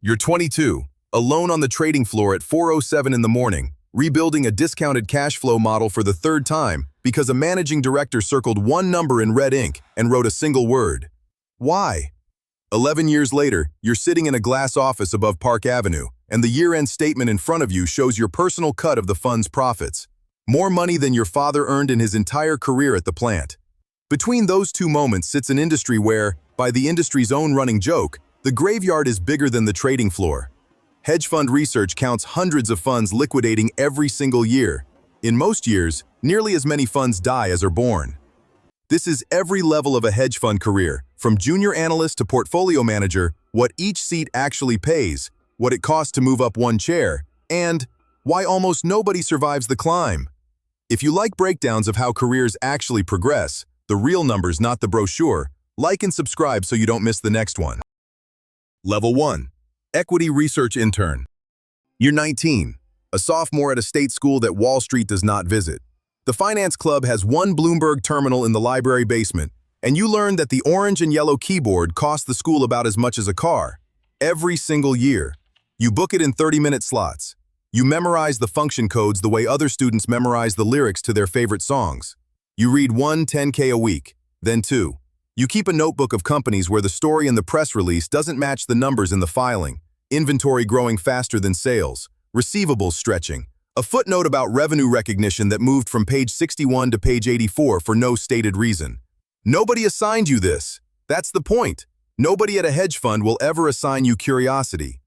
You're 22, alone on the trading floor at 4:07 in the morning, rebuilding a discounted cash flow model for the third time because a managing director circled one number in red ink and wrote a single word. Why? 11 years later, you're sitting in a glass office above Park Avenue, and the year-end statement in front of you shows your personal cut of the fund's profits. More money than your father earned in his entire career at the plant. Between those two moments sits an industry where, by the industry's own running joke, the graveyard is bigger than the trading floor. Hedge fund research counts hundreds of funds liquidating every single year. In most years, nearly as many funds die as are born. This is every level of a hedge fund career, from junior analyst to portfolio manager, what each seat actually pays, what it costs to move up one chair, and why almost nobody survives the climb. If you like breakdowns of how careers actually progress, the real numbers, not the brochure, like and subscribe so you don't miss the next one. Level 1. Equity Research Intern. You're 19, a sophomore at a state school that Wall Street does not visit. The finance club has one Bloomberg terminal in the library basement, and you learn that the orange and yellow keyboard costs the school about as much as a car. Every single year. You book it in 30-minute slots. You memorize the function codes the way other students memorize the lyrics to their favorite songs. You read 110K a week, then 2. You keep a notebook of companies where the story in the press release doesn't match the numbers in the filing, inventory growing faster than sales, receivables stretching, a footnote about revenue recognition that moved from page 61 to page 84 for no stated reason. Nobody assigned you this. That's the point. Nobody at a hedge fund will ever assign you curiosity.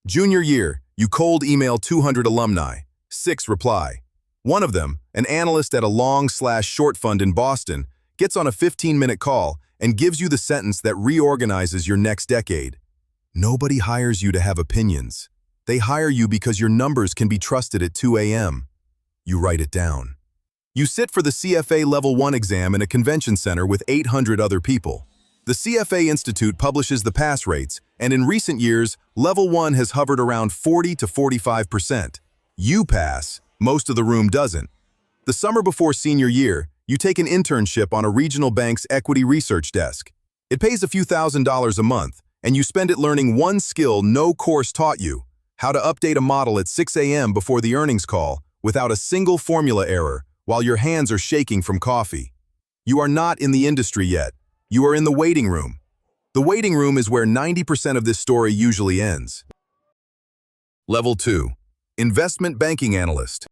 Junior year, you cold email 200 alumni. 6 reply. One of them, an analyst at a long/short fund in Boston, gets on a 15-minute call and gives you the sentence that reorganizes your next decade. Nobody hires you to have opinions. They hire you because your numbers can be trusted at 2 a.m. You write it down. You sit for the CFA Level 1 exam in a convention center with 800 other people. The CFA Institute publishes the pass rates, and in recent years, Level 1 has hovered around 40 to 45%. You pass, most of the room doesn't. The summer before senior year, you take an internship on a regional bank's equity research desk. It pays a few $1,000s a month, and you spend it learning one skill no course taught you: how to update a model at 6 a.m. before the earnings call without a single formula error while your hands are shaking from coffee. You are not in the industry yet. You are in the waiting room. The waiting room is where 90% of this story usually ends. Level 2. Investment Banking Analyst.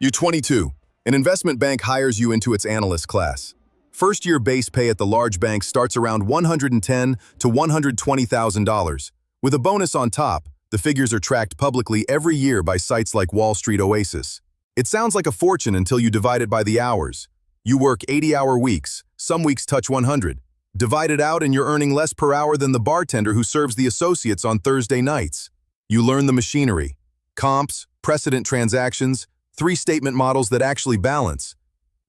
You're 22. An investment bank hires you into its analyst class. First-year base pay at the large bank starts around $110,000 to $120,000. With a bonus on top, the figures are tracked publicly every year by sites like Street Oasis. It sounds like a fortune until you divide it by the hours. You work 80-hour weeks, some weeks touch 100. Divide it out and you're earning less per hour than the bartender who serves the associates on Thursday nights. You learn the machinery, comps, precedent transactions, 3-statement models that actually balance.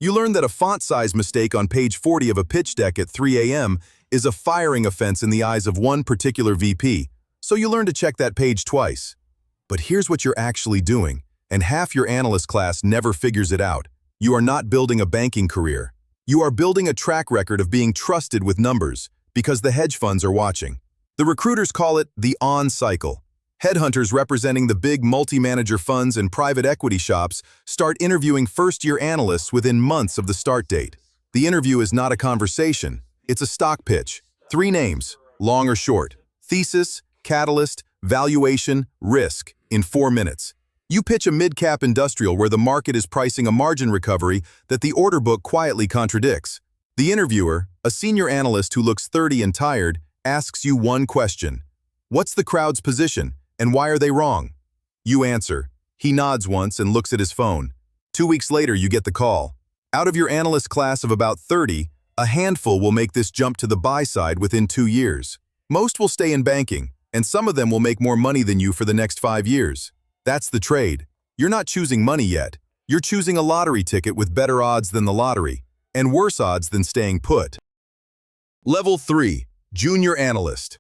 You learn that a font size mistake on page 40 of a pitch deck at 3 a.m. is a firing offense in the eyes of one particular VP, so you learn to check that page twice. But here's what you're actually doing, and half your analyst class never figures it out. You are not building a banking career. You are building a track record of being trusted with numbers because the hedge funds are watching. The recruiters call it the on cycle. Headhunters representing the big multi-manager funds and private equity shops start interviewing first-year analysts within months of the start date. The interview is not a conversation. It's a stock pitch. 3 names, long or short. Thesis, catalyst, valuation, risk, in 4 minutes. You pitch a mid-cap industrial where the market is pricing a margin recovery that the order book quietly contradicts. The interviewer, a senior analyst who looks 30 and tired, asks you one question. What's the crowd's position, and why are they wrong? You answer. He nods once and looks at his phone. 2 weeks later, you get the call. Out of your analyst class of about 30, a handful will make this jump to the buy side within 2 years. Most will stay in banking, and some of them will make more money than you for the next 5 years. That's the trade. You're not choosing money yet. You're choosing a lottery ticket with better odds than the lottery, and worse odds than staying put. Level 3. Junior Analyst.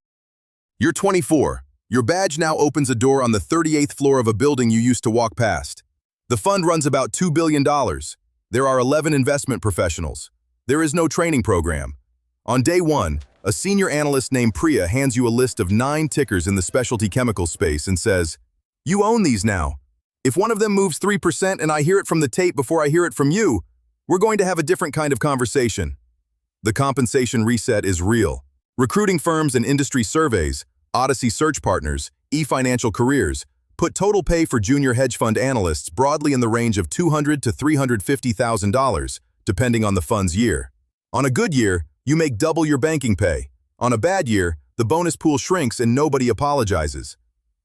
You're 24. Your badge now opens a door on the 38th floor of a building you used to walk past. The fund runs about $2 billion. There are 11 investment professionals. There is no training program. On day 1, A senior analyst named Priya hands you a list of 9 tickers in the specialty chemical space and says, "You own these now. If one of them moves 3% and I hear it from the tape before I hear it from you, we're going to have a different kind of conversation." The compensation reset is real. Recruiting firms and industry surveys, Odyssey Search Partners, eFinancialCareers, put total pay for junior hedge fund analysts broadly in the range of $200,000 to $350,000, depending on the fund's year. On a good year, you make double your banking pay. On a bad year, the bonus pool shrinks and nobody apologizes.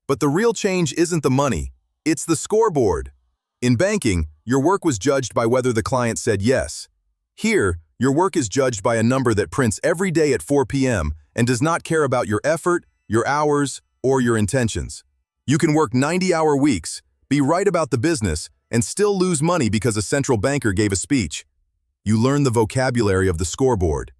But the real change isn't the money, it's the scoreboard. In banking, your work was judged by whether the client said yes. Here, your work is judged by a number that prints every day at 4 p.m. and does not care about your effort, your hours, or your intentions. You can work 90-hour weeks, be right about the business, and still lose money because a central banker gave a speech. You learn the vocabulary of the scoreboard.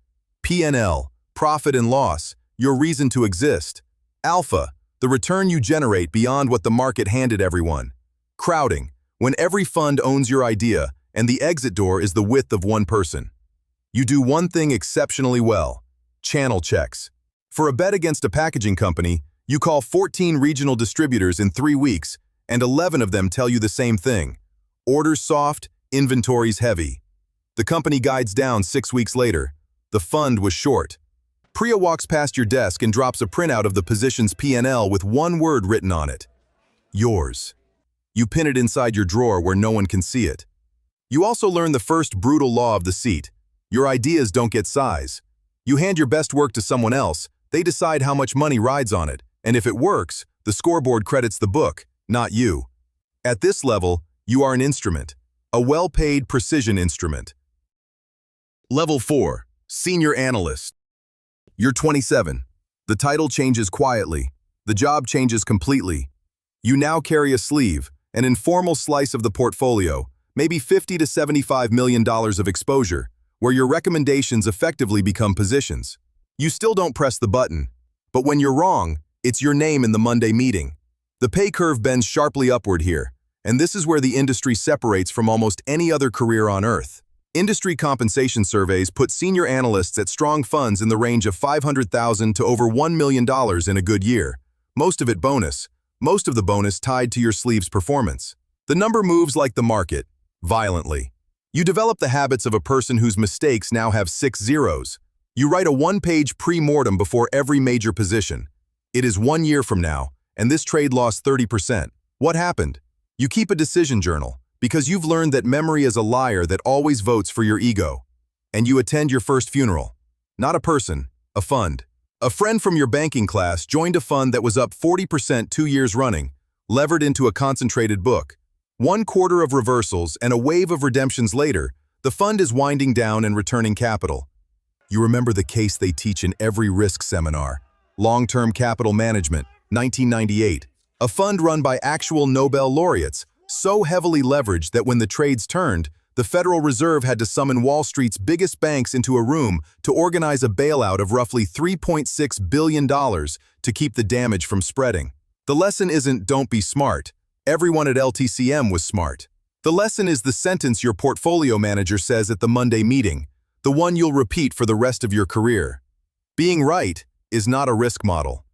P&L, profit and loss, your reason to exist. Alpha, the return you generate beyond what the market handed everyone. Crowding, when every fund owns your idea and the exit door is the width of one person. You do one thing exceptionally well: channel checks. For a bet against a packaging company, you call 14 regional distributors in 3 weeks, and 11 of them tell you the same thing. Orders soft, inventories heavy. The company guides down 6 weeks later. The fund was short. Priya walks past your desk and drops a printout of the position's P&L with one word written on it: yours. You pin it inside your drawer where no one can see it. You also learn the first brutal law of the seat. Your ideas don't get size. You hand your best work to someone else, they decide how much money rides on it, and if it works, the scoreboard credits the book, not you. At this level, you are an instrument, a well-paid precision instrument. Level 4, Senior Analyst. You're 27. The title changes quietly. The job changes completely. You now carry a sleeve, an informal slice of the portfolio, maybe $50 to $75 million of exposure, where your recommendations effectively become positions. You still don't press the button, but when you're wrong, it's your name in the Monday meeting. The pay curve bends sharply upward here, and this is where the industry separates from almost any other career on earth. Industry compensation surveys put senior analysts at strong funds in the range of $500,000 to over $1 million in a good year, most of it bonus, most of the bonus tied to your sleeve's performance. The number moves like the market, violently. You develop the habits of a person whose mistakes now have 6 zeros. You write a one-page pre-mortem before every major position. It is 1 year from now, and this trade lost 30%. What happened? You keep a decision journal, because you've learned that memory is a liar that always votes for your ego. And you attend your first funeral. Not a person, a fund. A friend from your banking class joined a fund that was up 40% 2 years running, levered into a concentrated book. 1/4 of reversals and a wave of redemptions later, the fund is winding down and returning capital. You remember the case they teach in every risk seminar. Long-term capital management, 1998. A fund run by actual Nobel laureates, so heavily leveraged that when the trades turned, the Federal Reserve had to summon Wall Street's biggest banks into a room to organize a bailout of roughly $3.6 billion to keep the damage from spreading. The lesson isn't "don't be smart." Everyone at LTCM was smart. The lesson is the sentence your portfolio manager says at the Monday meeting, the one you'll repeat for the rest of your career. Being right is not a risk model.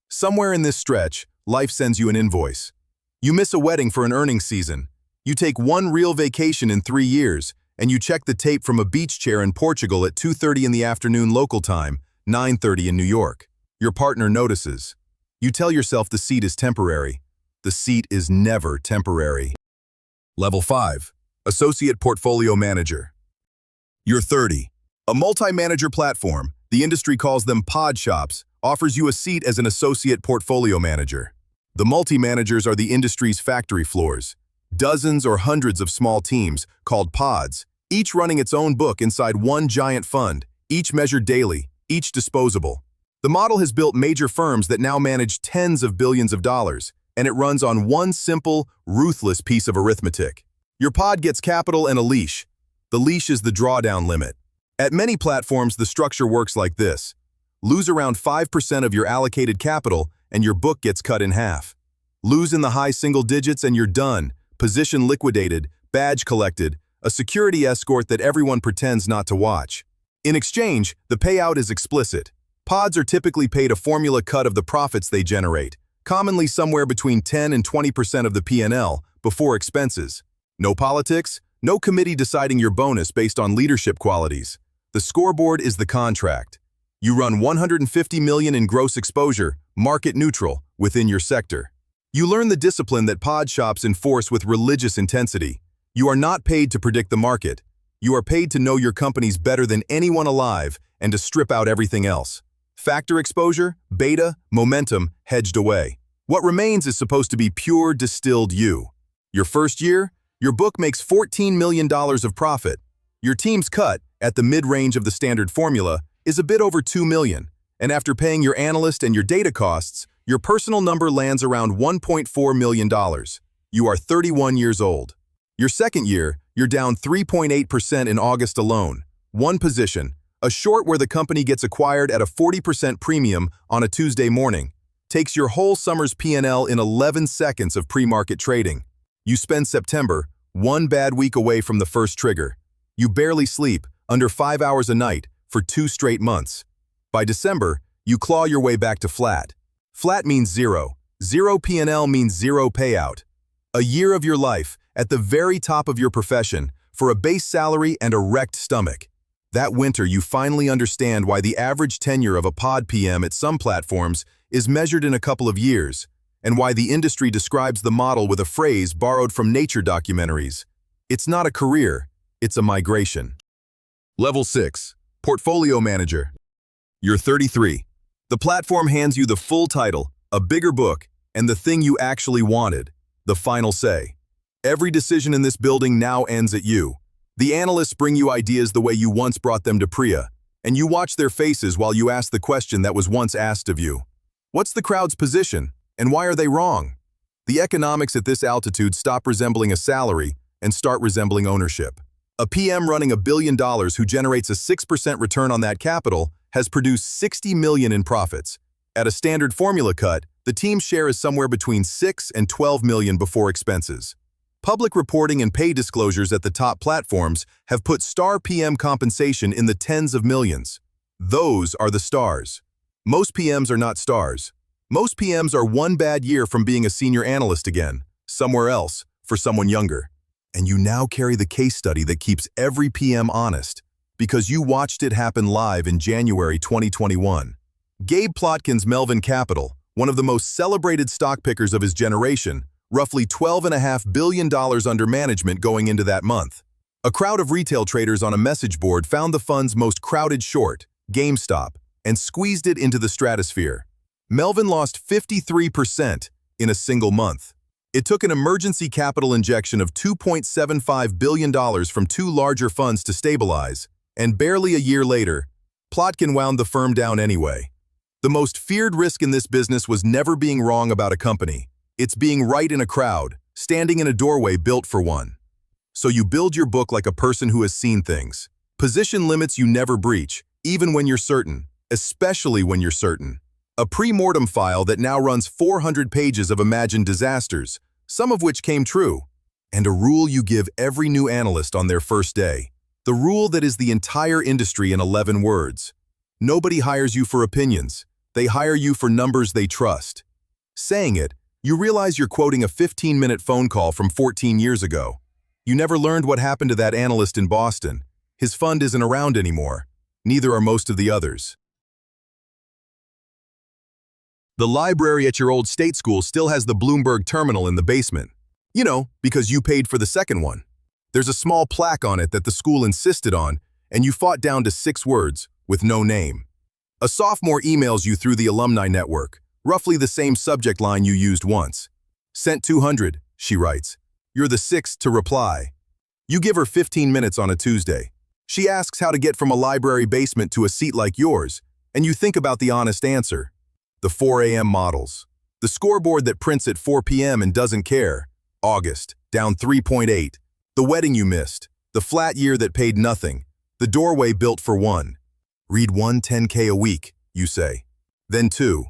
Somewhere in this stretch, life sends you an invoice. You miss a wedding for an earnings season. You take one real vacation in 3 years, and you check the tape from a beach chair in Portugal at 2:30 in the afternoon local time, 9:30 in New York. Your partner notices. You tell yourself the seat is temporary. The seat is never temporary. Level 5, Associate Portfolio Manager. You're 30. A multi-manager platform, the industry calls them pod shops, offers you a seat as an associate portfolio manager. The multi-managers are the industry's factory floors. Dozens or hundreds of small teams, called pods, each running its own book inside one giant fund, each measured daily, each disposable. The model has built major firms that now manage tens of billions of dollars, and it runs on one simple, ruthless piece of arithmetic. Your pod gets capital and a leash. The leash is the drawdown limit. At many platforms, the structure works like this. Lose around 5% of your allocated capital, and your book gets cut in half. Lose in the high single digits and you're done. Position liquidated, badge collected, a security escort that everyone pretends not to watch. In exchange, the payout is explicit. Pods are typically paid a formula cut of the profits they generate, commonly somewhere between 10 and 20% of the P&L before expenses. No politics, no committee deciding your bonus based on leadership qualities. The scoreboard is the contract. You run 150 million in gross exposure, market neutral, within your sector. You learn the discipline that pod shops enforce with religious intensity. You are not paid to predict the market. You are paid to know your companies better than anyone alive and to strip out everything else. Factor exposure, beta, momentum, hedged away. What remains is supposed to be pure distilled you. Your first year, your book makes $14 million of profit. Your team's cut, at the mid-range of the standard formula, is a bit over $2 million, and after paying your analyst and your data costs, your personal number lands around $1.4 million. You are 31 years old. Your second year, you're down 3.8% in August alone. One position, a short where the company gets acquired at a 40% premium on a Tuesday morning, takes your whole summer's P&L in 11 seconds of pre-market trading. You spend September, one bad week away from the first trigger. You barely sleep, under 5 hours a night, for 2 straight months. By December, you claw your way back to flat. Flat means zero. Zero P&L means zero payout. A year of your life, at the very top of your profession, for a base salary and a wrecked stomach. That winter, you finally understand why the average tenure of a pod PM at some platforms is measured in a couple of years, and why the industry describes the model with a phrase borrowed from nature documentaries. It's not a career, it's a migration. Level 6. Portfolio Manager. You're 33. The platform hands you the full title, a bigger book, and the thing you actually wanted, the final say. Every decision in this building now ends at you. The analysts bring you ideas the way you once brought them to Priya, and you watch their faces while you ask the question that was once asked of you. What's the crowd's position, and why are they wrong? The economics at this altitude stop resembling a salary and start resembling ownership. A PM running $1 billion who generates a 6% return on that capital has produced $60 million in profits. At a standard formula cut, the team's share is somewhere between $6 and $12 million before expenses. Public reporting and pay disclosures at the top platforms have put star PM compensation in the tens of millions. Those are the stars. Most PMs are not stars. Most PMs are one bad year from being a senior analyst again, somewhere else, for someone younger. And you now carry the case study that keeps every PM honest, because you watched it happen live in January 2021. Gabe Plotkin's Melvin Capital, one of the most celebrated stock pickers of his generation, roughly $12.5 billion under management going into that month. A crowd of retail traders on a message board found the fund's most crowded short, GameStop, and squeezed it into the stratosphere. Melvin lost 53% in a single month. It took an emergency capital injection of $2.75 billion from 2 larger funds to stabilize, and barely a year later, Plotkin wound the firm down anyway. The most feared risk in this business was never being wrong about a company. It's being right in a crowd, standing in a doorway built for one. So you build your book like a person who has seen things. Position limits you never breach, even when you're certain, especially when you're certain. A pre-mortem file that now runs 400 pages of imagined disasters, some of which came true. And a rule you give every new analyst on their first day. The rule that is the entire industry in 11 words. Nobody hires you for opinions. They hire you for numbers they trust. Saying it, you realize you're quoting a 15-minute phone call from 14 years ago. You never learned what happened to that analyst in Boston. His fund isn't around anymore. Neither are most of the others. The library at your old state school still has the Bloomberg terminal in the basement. You know, because you paid for the second one. There's a small plaque on it that the school insisted on, and you fought down to 6 words, with no name. A sophomore emails you through the alumni network, roughly the same subject line you used once. Sent 200, she writes. You're the 6th to reply. You give her 15 minutes on a Tuesday. She asks how to get from a library basement to a seat like yours, and you think about the honest answer. The 4 a.m. models. The scoreboard that prints at 4 p.m. and doesn't care. August, down 3.8. The wedding you missed. The flat year that paid nothing. The doorway built for one. Read 110K a week, you say. Then 2.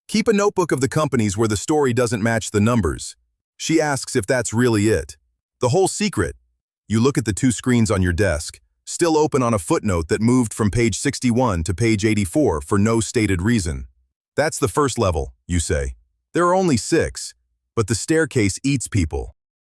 Keep a notebook of the companies where the story doesn't match the numbers. She asks if that's really it. The whole secret. You look at the 2 screens on your desk. still open on a footnote that moved from page 61 to page 84 for no stated reason. That's the first level, you say. There are only 6, but the staircase eats people.